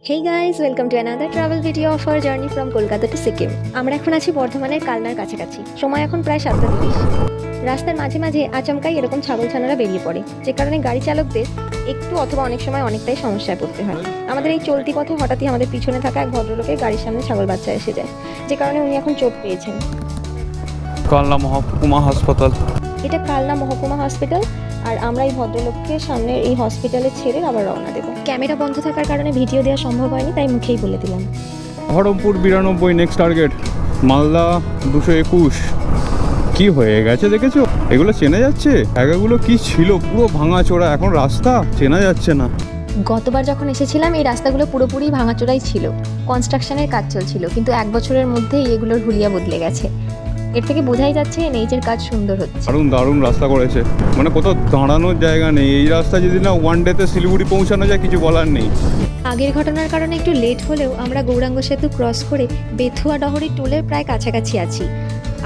Hey guys, welcome to another travel video of our journey from Kolkata to Sikkim. আমরা এখন আছি বর্ধমানের কালনার কাছাকাছি। সময় এখন প্রায় 7:30। রাস্তার মাঝে মাঝে আচমকাই এরকম ছাগলছানারা বেরিয়ে পড়ে, যে কারণে গাড়ি চালকদের একটু অথবা অনেক সময় অনেকটাই সমস্যায় পড়তে হয়। আমাদের এই চলতি পথে হঠাৎই আমাদের পিছনে থাকা এক ভদ্রলোকের গাড়ির সামনে ছাগল বাচ্চা এসে যায়, যে কারণে উনি এখন চোট পেয়েছেন। কালনা মহকুমা হাসপাতাল, এটা কালনা মহকুমা হসপিটাল। আর আমরা এই ভদ্রলোককে সামনের এই হসপিটালে ছেড়ে আবার রওনা দেবো। ক্যামেরা বন্ধ থাকার কারণে ভিডিও দেওয়া সম্ভব হয়নি, তাই মুখেই বলে দিলাম। Baharampur 92, next target Malda 221। কি হয়ে গেছে দেখেছো? এগুলো চেনা যাচ্ছে? জায়গাগুলো কি ছিল পুরো ভাঙাচোরা, এখন রাস্তা চেনা যাচ্ছে না। গতবার যখন এসেছিলাম এই রাস্তাগুলো পুরোপুরি ভাঙাচোরাই ছিল, কনস্ট্রাকশনের কাজ চলছিল, কিন্তু এক বছরের মধ্যেই এগুলোর হুলিয়া বদলে গেছে। এর থেকে বোঝাই যাচ্ছে নেচের কাজ সুন্দর হচ্ছে। দারুণ দারুণ রাস্তা করেছে, মানে কোথাও দাঁড়ানোর জায়গা নেই। এই রাস্তা যদি না ওয়ান ডেতে শিলিগুড়ি পৌঁছানো যায়, কিছু বলার নেই। আগের ঘটনার কারণে একটু লেট হলেও আমরা গৌরাঙ্গ সেতু ক্রস করে বেথুয়া ডহরি টোলের প্রায় কাছাকাছি আছি,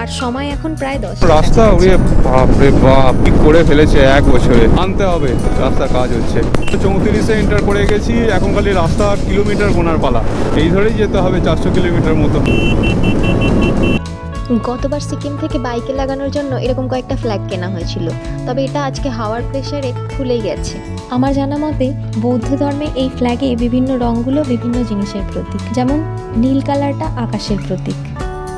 আর সময় এখন প্রায় 10। রাস্তা ওরে বাপরে বাপ, কি করে ফেলেছে এক বছরে। আনতে হবে, রাস্তা কাজ হচ্ছে। 34-এ এন্টার করে গেছি, এখন খালি রাস্তা কিলোমিটার গোনার পালা। এই ধরেই যেতে হবে 400 কিলোমিটার মতো। গতবার সিকিম থেকে বাইকে লাগানোর জন্য এরকম কয়েকটা ফ্ল্যাগ কেনা হয়েছিল, তবে এটা আজকে হাওয়ার প্রেসারে খুলেই গেছে। আমার জানা মতে বৌদ্ধ ধর্মে এই ফ্ল্যাগে বিভিন্ন রঙগুলো বিভিন্ন জিনিসের প্রতীক, যেমন নীল কালারটা আকাশের প্রতীক।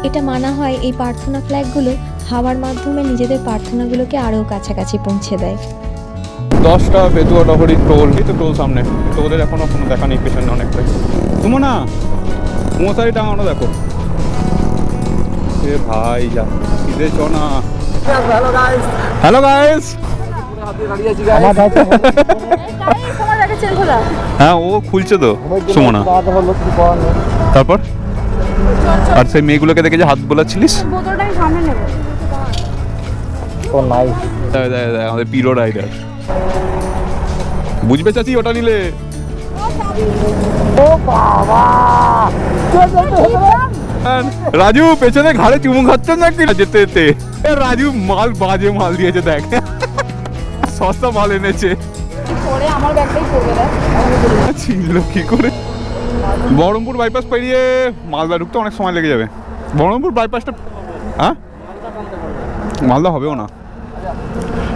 এটা মানা হয় এই প্রার্থনা ফ্ল্যাগগুলো হাওয়ার মাধ্যমে নিজেদের প্রার্থনাগুলোকে আরও কাছাকাছি পৌঁছে দেয়। 10টা বেতুয়া ডহরি টোল, এই তো টোল সামনে। তো ওদের এখনো কোনো দেখা নেই, পেছনে অনেকটাই। তুমি না মশারি টাঙানো দেখো। এ ভাই যা ঈদে চ না। হ্যালো গাইস, হ্যাঁ ও খুলছে তো সুমনা। তারপর আর সেই মেয়েগুলোকে দেখে যে হাত বোলাচ্ছিলিস, আমাদের পিরো রাইডার বুঝবে চাচি ওটা নিলে। রাজু পেছনে ঘাড়ে চুমু খাচ্ছেন নাকি যেতে যেতে? রাজু মাল বাজে মাল দিয়েছে, দেখ সস্তা মাল এনেছে। ছিল কি করে? বহরমপুর বাইপাস পেরিয়ে মালদা ঢুকতে অনেক সময় লেগে যাবে। বহরমপুর বাইপাসটা, হ্যাঁ মালদা হবেও না।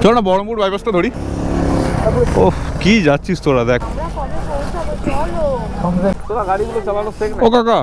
চলো না বহরমপুর বাইপাসটা ধরি। ও কি যাচ্ছিস তোরা, দেখ ও কাকা